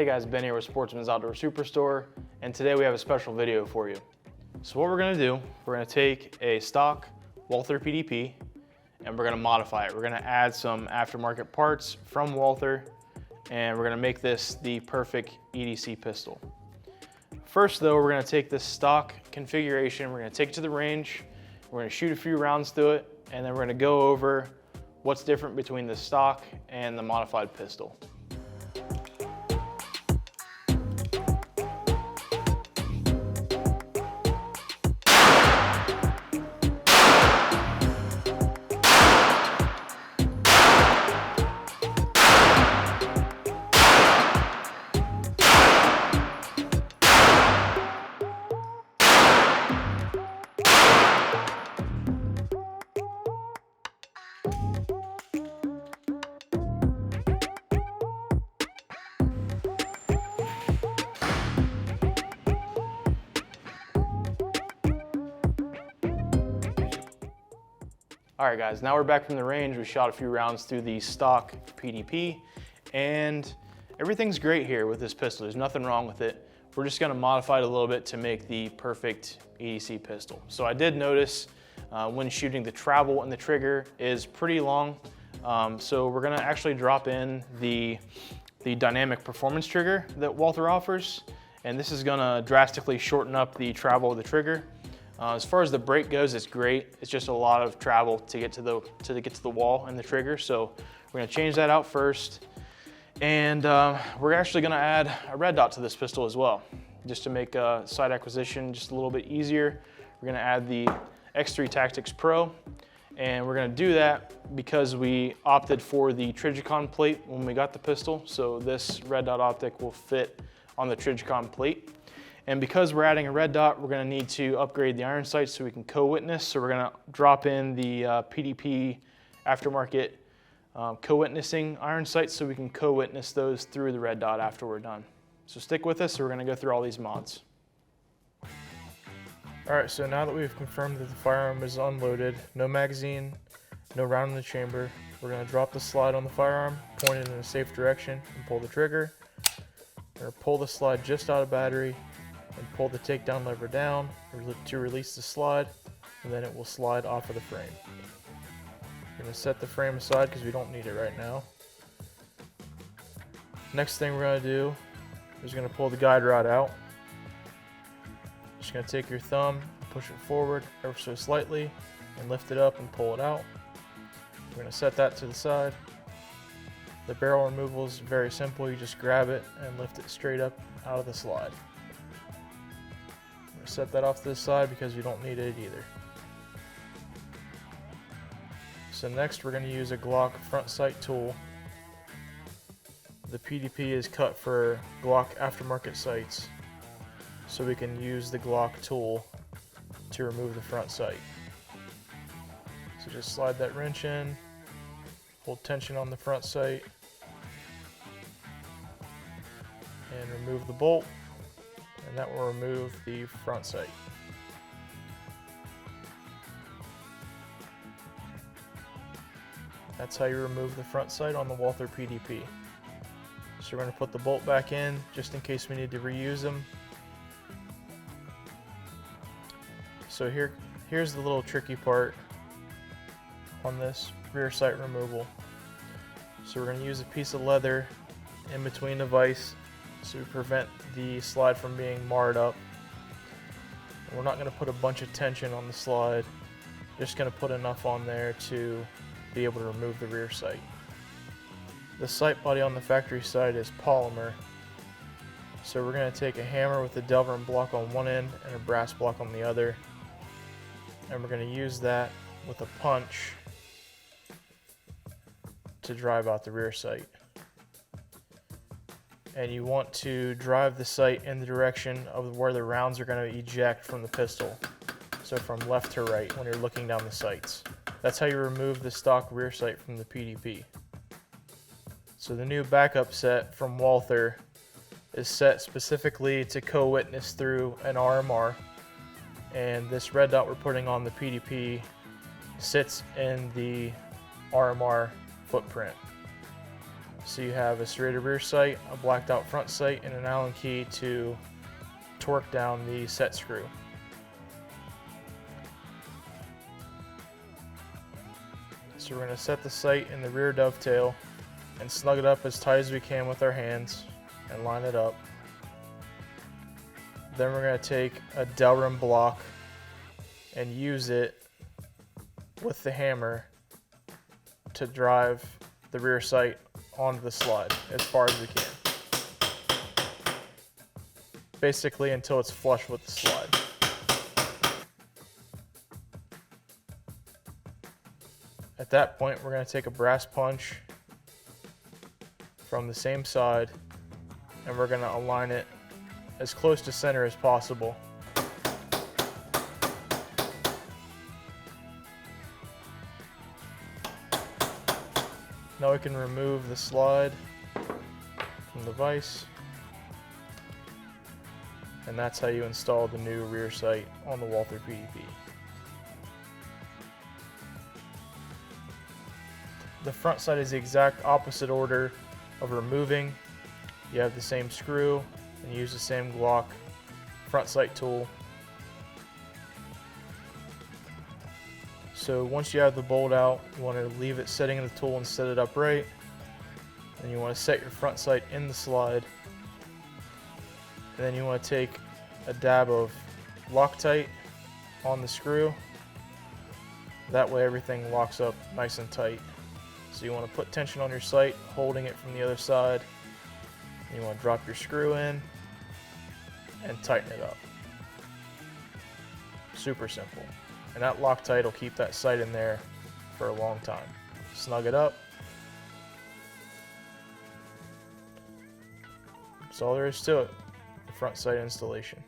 Hey guys, Ben here with Sportsman's Outdoor Superstore, and today we have a special video for you. So what we're gonna do, we're gonna take a stock Walther PDP and we're gonna modify it. We're gonna add some aftermarket parts from Walther and we're gonna make this the perfect EDC pistol. First though, we're gonna take this stock configuration, we're gonna take it to the range, we're gonna shoot a few rounds through it, and then we're gonna go over what's different between the stock and the modified pistol. All right guys, now we're back from the range. We shot a few rounds through the stock PDP and everything's great here with this pistol. There's nothing wrong with it. We're just gonna modify it a little bit to make the perfect EDC pistol. So I did notice when shooting the travel and the trigger is pretty long. So we're gonna actually drop in the dynamic performance trigger that Walther offers. And this is gonna drastically shorten up the travel of the trigger. As far as the break goes, it's great. It's just a lot of travel to get to the wall and the trigger. So we're gonna change that out first. And we're actually gonna add a red dot to this pistol as well, just to make sight acquisition just a little bit easier. We're gonna add the X3 Tactics Pro. And we're gonna do that because we opted for the Trijicon plate when we got the pistol. So this red dot optic will fit on the Trijicon plate. And because we're adding a red dot, we're gonna need to upgrade the iron sights so we can co-witness. So we're gonna drop in the PDP Aftermarket co-witnessing iron sights so we can co-witness those through the red dot after we're done. So stick with us, we're gonna go through all these mods. All right, so now that we've confirmed that the firearm is unloaded, no magazine, no round in the chamber, we're gonna drop the slide on the firearm, point it in a safe direction, and pull the trigger. Or pull the slide just out of battery, and pull the takedown lever down to release the slide, and then it will slide off of the frame. We're going to set the frame aside because we don't need it right now. Next thing we're going to do is going to pull the guide rod out. Just going to take your thumb, push it forward ever so slightly, and lift it up and pull it out. We're going to set that to the side. The barrel removal is very simple. You just grab it and lift it straight up out of the slide. I'm going to set that off to the side because we don't need it either. So next we're going to use a Glock front sight tool. The PDP is cut for Glock aftermarket sights, so we can use the Glock tool to remove the front sight. So just slide that wrench in, hold tension on the front sight, and remove the bolt, and that will remove the front sight. That's how you remove the front sight on the Walther PDP. So we're going to put the bolt back in just in case we need to reuse them. So here's the little tricky part on this rear sight removal. So we're going to use a piece of leather in between the vise to prevent the slide from being marred up. And we're not going to put a bunch of tension on the slide, just going to put enough on there to be able to remove the rear sight. The sight body on the factory side is polymer, so we're going to take a hammer with a Delrin block on one end and a brass block on the other, and we're going to use that with a punch to drive out the rear sight. And you want to drive the sight in the direction of where the rounds are going to eject from the pistol, so from left to right when you're looking down the sights. That's how you remove the stock rear sight from the PDP. So the new backup set from Walther is set specifically to co-witness through an RMR, and this red dot we're putting on the PDP sits in the RMR footprint. So you have a serrated rear sight, a blacked out front sight, and an Allen key to torque down the set screw. So we're going to set the sight in the rear dovetail and snug it up as tight as we can with our hands and line it up. Then we're going to take a dowel rim block and use it with the hammer to drive the rear sight onto the slide as far as we can. Basically until it's flush with the slide. At that point, we're going to take a brass punch from the same side and we're going to align it as close to center as possible. Now we can remove the slide from the vise, and that's how you install the new rear sight on the Walther PDP. The front sight is the exact opposite order of removing. You have the same screw and use the same Glock front sight tool. So once you have the bolt out, you want to leave it sitting in the tool and set it upright. And you want to set your front sight in the slide. And then you want to take a dab of Loctite on the screw. That way everything locks up nice and tight. So you want to put tension on your sight, holding it from the other side. And you want to drop your screw in and tighten it up. Super simple. And that Loctite will keep that sight in there for a long time. Snug it up. That's all there is to it. The front sight installation.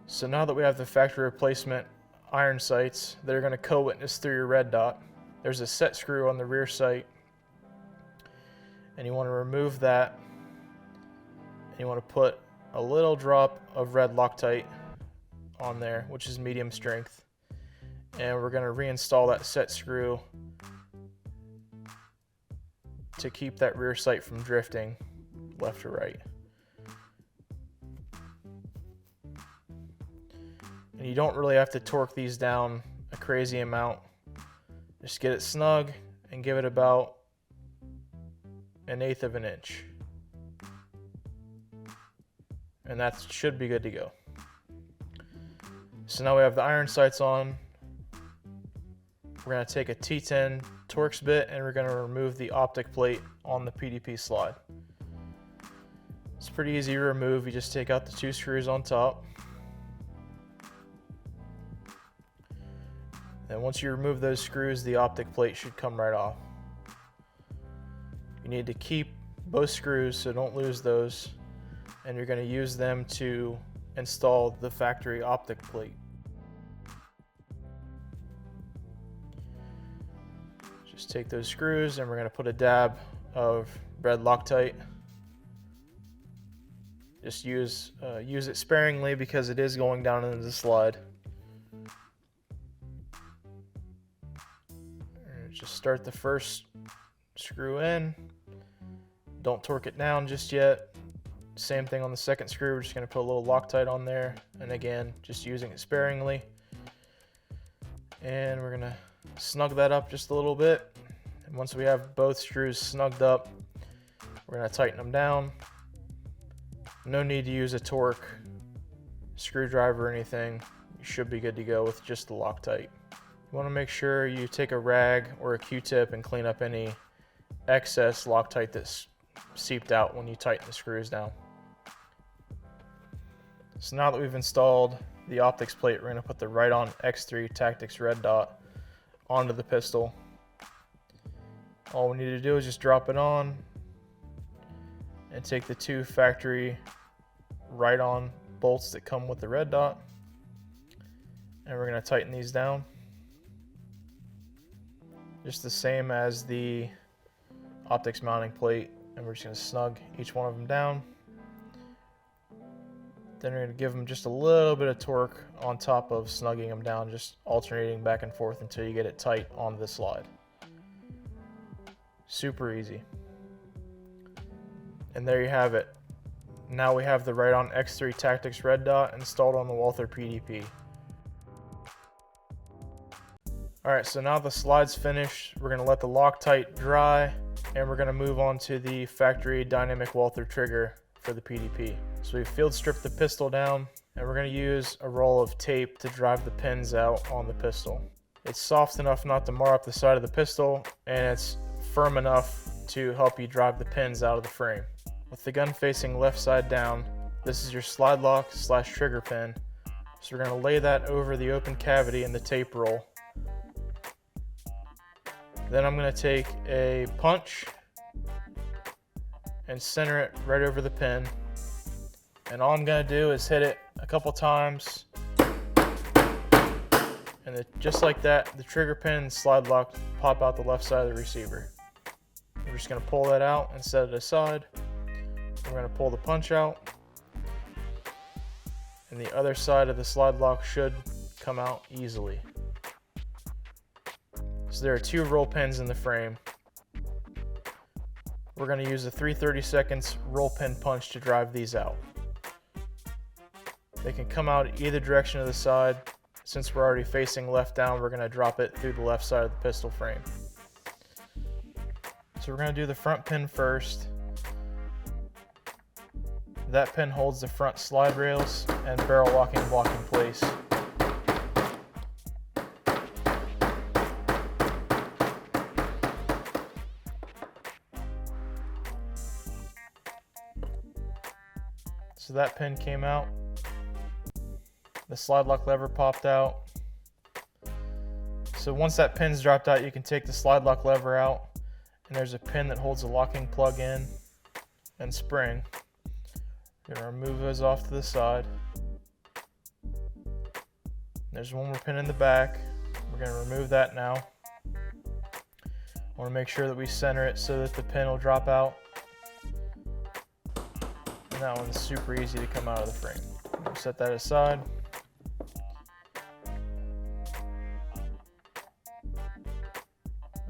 So now that we have the factory replacement iron sights that are going to co-witness through your red dot, there's a set screw on the rear sight, and you want to remove that, and you want to put a little drop of red Loctite on there, which is medium strength, and we're going to reinstall that set screw to keep that rear sight from drifting left to right. And you don't really have to torque these down a crazy amount. Just get it snug and give it about 1/8 of an inch. And that should be good to go. So now we have the iron sights on. We're going to take a T10 Torx bit and we're going to remove the optic plate on the PDP slide. It's pretty easy to remove. You just take out the 2 screws on top. And once you remove those screws, the optic plate should come right off. You need to keep both screws, so don't lose those. And you're going to use them to install the factory optic plate. Just take those screws and we're going to put a dab of red Loctite. Just use it sparingly because it is going down into the slide. Just start the first screw in. Don't torque it down just yet. Same thing on the second screw. We're just going to put a little Loctite on there. And again, just using it sparingly. And we're going to snug that up just a little bit. And once we have both screws snugged up, we're going to tighten them down. No need to use a torque screwdriver or anything. You should be good to go with just the Loctite. You want to make sure you take a rag or a Q-tip and clean up any excess Loctite that's seeped out when you tighten the screws down. So now that we've installed the optics plate, we're going to put the Right-On X3 Tactics red dot onto the pistol. All we need to do is just drop it on and take the 2 factory Right-On bolts that come with the red dot, and we're going to tighten these down. Just the same as the optics mounting plate, and we're just going to snug each one of them down. Then we're going to give them just a little bit of torque on top of snugging them down, just alternating back and forth until you get it tight on the slide. Super easy. And there you have it. Now we have the Ride-On X3 Tactics red dot installed on the Walther PDP. Alright, so now the slide's finished. We're going to let the Loctite dry, and we're going to move on to the factory dynamic Walther trigger for the PDP. So we field stripped the pistol down, and we're going to use a roll of tape to drive the pins out on the pistol. It's soft enough not to mar up the side of the pistol, and it's firm enough to help you drive the pins out of the frame. With the gun facing left side down, this is your slide lock / trigger pin. So we're going to lay that over the open cavity in the tape roll. Then I'm going to take a punch and center it right over the pin. And all I'm going to do is hit it a couple times. And just like that, the trigger pin and slide lock pop out the left side of the receiver. We're just going to pull that out and set it aside. We're going to pull the punch out, and the other side of the slide lock should come out easily. So there are 2 roll pins in the frame. We're going to use a 3/32 roll pin punch to drive these out. They can come out either direction of the side. Since we're already facing left down, we're going to drop it through the left side of the pistol frame. So we're going to do the front pin first. That pin holds the front slide rails and barrel locking block in place. So that pin came out. The slide lock lever popped out. So once that pin's dropped out, you can take the slide lock lever out, and there's a pin that holds the locking plug in and spring. We're going to remove those off to the side. There's one more pin in the back. We're going to remove that now. I want to make sure that we center it so that the pin will drop out. And that one's super easy to come out of the frame. We'll set that aside.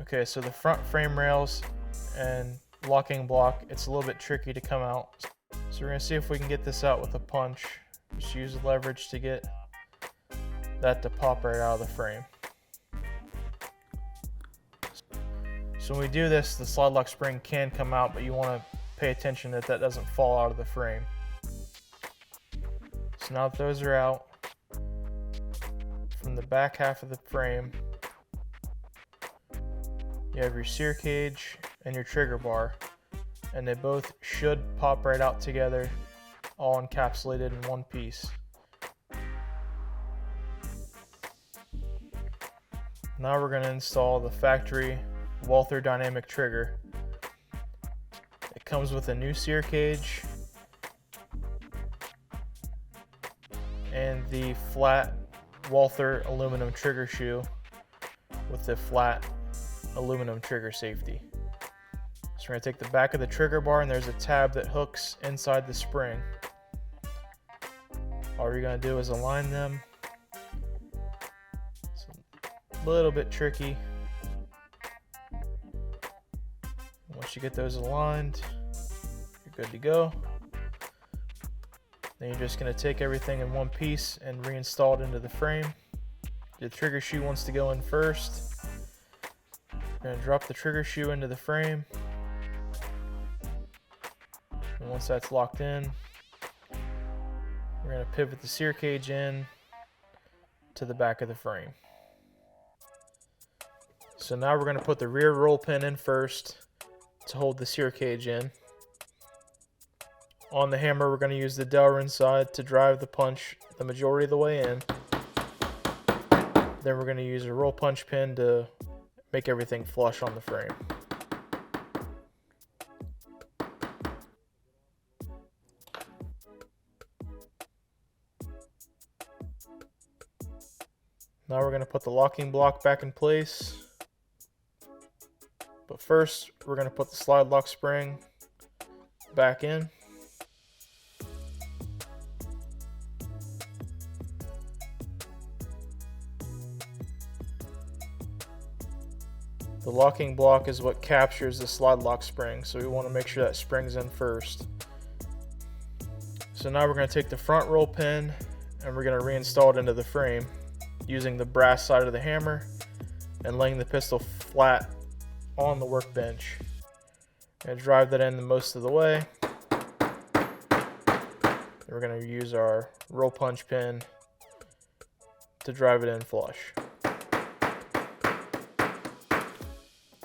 Okay, so the front frame rails and locking block, it's a little bit tricky to come out. So we're going to see if we can get this out with a punch. Just use the leverage to get that to pop right out of the frame. So when we do this, the slide lock spring can come out, but you want to pay attention that that doesn't fall out of the frame. So now that those are out, from the back half of the frame, you have your sear cage and your trigger bar, and they both should pop right out together, all encapsulated in one piece. Now we're going to install the factory Walther dynamic trigger. It comes with a new sear cage and the flat Walther aluminum trigger shoe with the flat aluminum trigger safety. So we're going to take the back of the trigger bar, and there's a tab that hooks inside the spring. All you're going to do is align them. It's a little bit tricky. Once you get those aligned, you're good to go. Then you're just going to take everything in one piece and reinstall it into the frame. The trigger shoe wants to go in first. We're going to drop the trigger shoe into the frame. And once that's locked in, we're going to pivot the sear cage in to the back of the frame. So now we're going to put the rear roll pin in first to hold the sear cage in. On the hammer, we're going to use the Delrin side to drive the punch the majority of the way in. Then we're going to use a roll punch pin to make everything flush on the frame. Now we're going to put the locking block back in place. But first, we're going to put the slide lock spring back in. The The locking block is what captures the slide lock spring, so we want to make sure that spring's in first. So now we're going to take the front roll pin and we're going to reinstall it into the frame using the brass side of the hammer and laying the pistol flat on the workbench. And drive that in most of the way. We're going to use our roll punch pin to drive it in flush.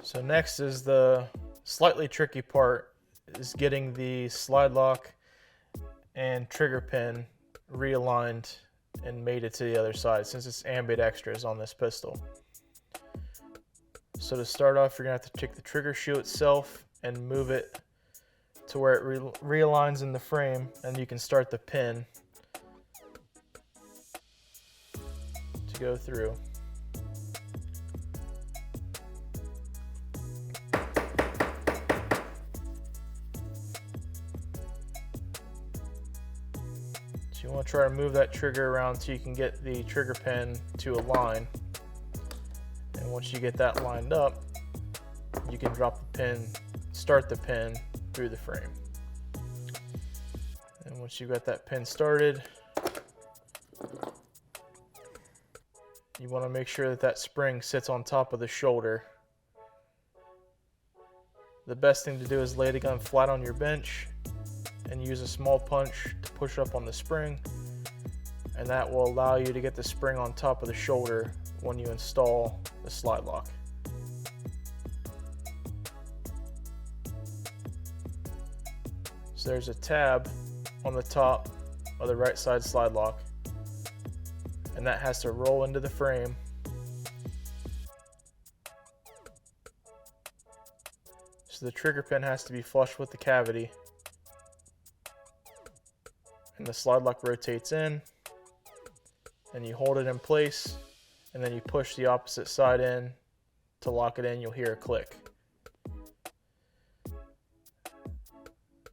So next is the slightly tricky part, is getting the slide lock and trigger pin realigned and made it to the other side, since it's ambidextrous on this pistol. So to start off, you're going to have to take the trigger shoe itself and move it to where it realigns in the frame, and you can start the pin to go through. So you want to try to move that trigger around so you can get the trigger pin to align. And once you get that lined up, you can drop the pin, start the pin through the frame. And once you've got that pin started, you want to make sure that that spring sits on top of the shoulder. The best thing to do is lay the gun flat on your bench and use a small punch to push up on the spring, and that will allow you to get the spring on top of the shoulder when you install the slide lock. So there's a tab on the top of the right side slide lock, and that has to roll into the frame. So the trigger pin has to be flush with the cavity, and the slide lock rotates in, and you hold it in place, and then you push the opposite side in to lock it in. You'll hear a click.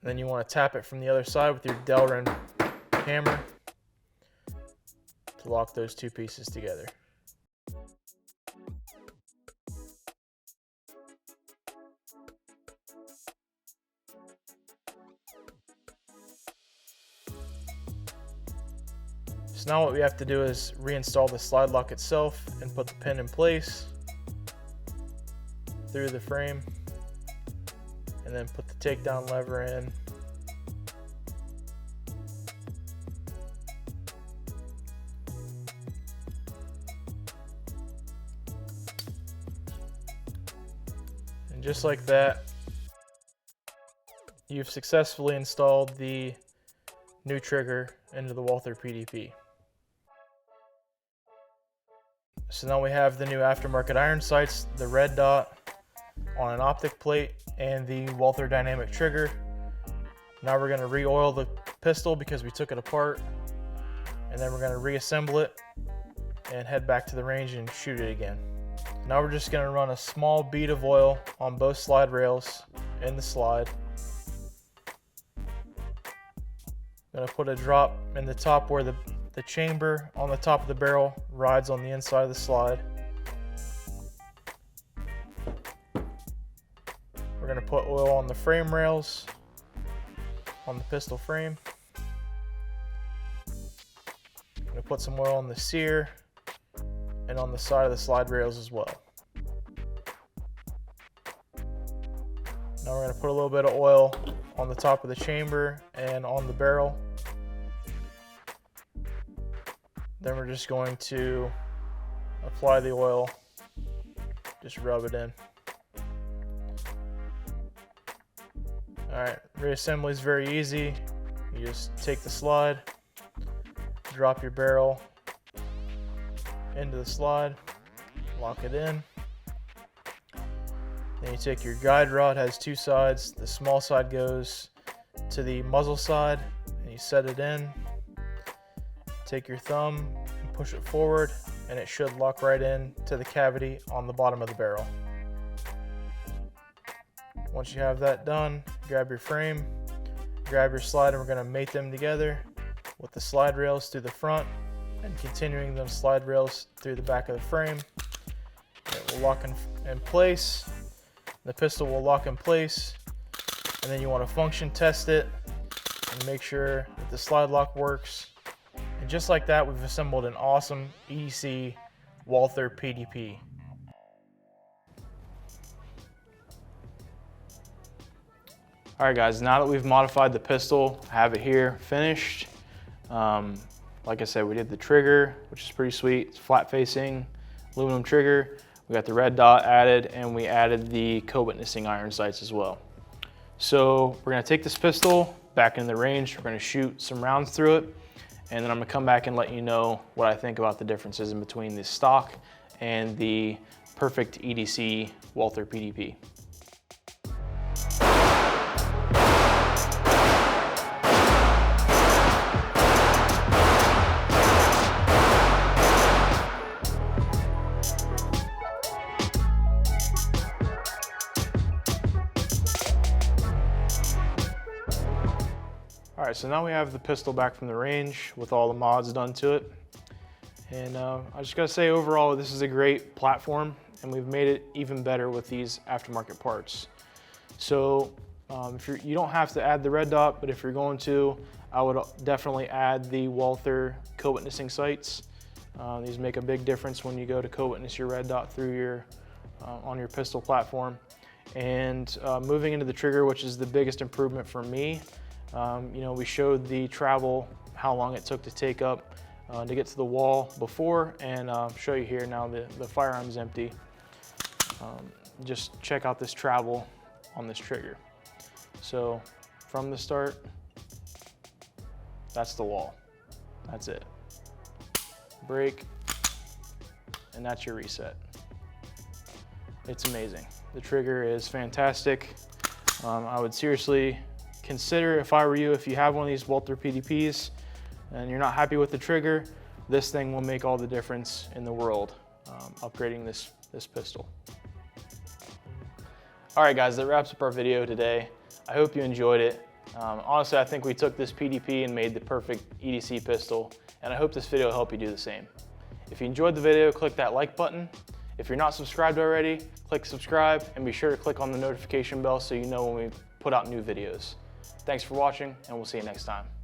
Then you want to tap it from the other side with your Delrin hammer to lock those two pieces together. So now what we have to do is reinstall the slide lock itself and put the pin in place through the frame, and then put the takedown lever in. And just like that, you've successfully installed the new trigger into the Walther PDP. So now we have the new aftermarket iron sights, the red dot on an optic plate, and the Walther dynamic trigger. Now we're going to re-oil the pistol because we took it apart, and then we're going to reassemble it and head back to the range and shoot it again. Now we're just going to run a small bead of oil on both slide rails in the slide. I'm going to put a drop in the top where the chamber on the top of the barrel rides on the inside of the slide. We're going to put oil on the frame rails, on the pistol frame. I'm going to put some oil on the sear and on the side of the slide rails as well. Now we're going to put a little bit of oil on the top of the chamber and on the barrel. Then we're just going to apply the oil, just rub it in. Alright, reassembly is very easy. You just take the slide, drop your barrel into the slide, lock it in. Then you take your guide rod, has two sides. The small side goes to the muzzle side, and you set it in. Take your thumb and push it forward, and it should lock right in to the cavity on the bottom of the barrel. Once you have that done, grab your frame, grab your slide, and we're going to mate them together with the slide rails through the front and continuing them slide rails through the back of the frame. It will lock in place. The pistol will lock in place, and then you want to function test it and make sure that the slide lock works. And just like that, we've assembled an awesome EDC Walther PDP. All right guys, now that we've modified the pistol, I have it here finished. Like I said, we did the trigger, which is pretty sweet. It's flat facing, aluminum trigger. We got the red dot added, and we added the co-witnessing iron sights as well. So we're gonna take this pistol back in the range. We're gonna shoot some rounds through it, and then I'm gonna come back and let you know what I think about the differences in between the stock and the perfect EDC Walther PDP. All right, so now we have the pistol back from the range with all the mods done to it. And I just gotta say, overall, this is a great platform, and we've made it even better with these aftermarket parts. So if you don't have to add the red dot, but if you're going to, I would definitely add the Walther co-witnessing sights. These make a big difference when you go to co-witness your red dot through your, on your pistol platform. And moving into the trigger, which is the biggest improvement for me, you know, we showed the travel, how long it took to take up to get to the wall before, and show you here now the firearm's empty. Just check out this travel on this trigger. So from the start, that's the wall. That's it. Break, and that's your reset. It's amazing. The trigger is fantastic. I would seriously consider, if I were you, if you have one of these Walther PDPs and you're not happy with the trigger, this thing will make all the difference in the world, upgrading this pistol. All right guys, that wraps up our video today. I hope you enjoyed it. Honestly, I think we took this PDP and made the perfect EDC pistol, and I hope this video will help you do the same. If you enjoyed the video, click that like button. If you're not subscribed already, click subscribe, and be sure to click on the notification bell so you know when we put out new videos. Thanks for watching, and we'll see you next time.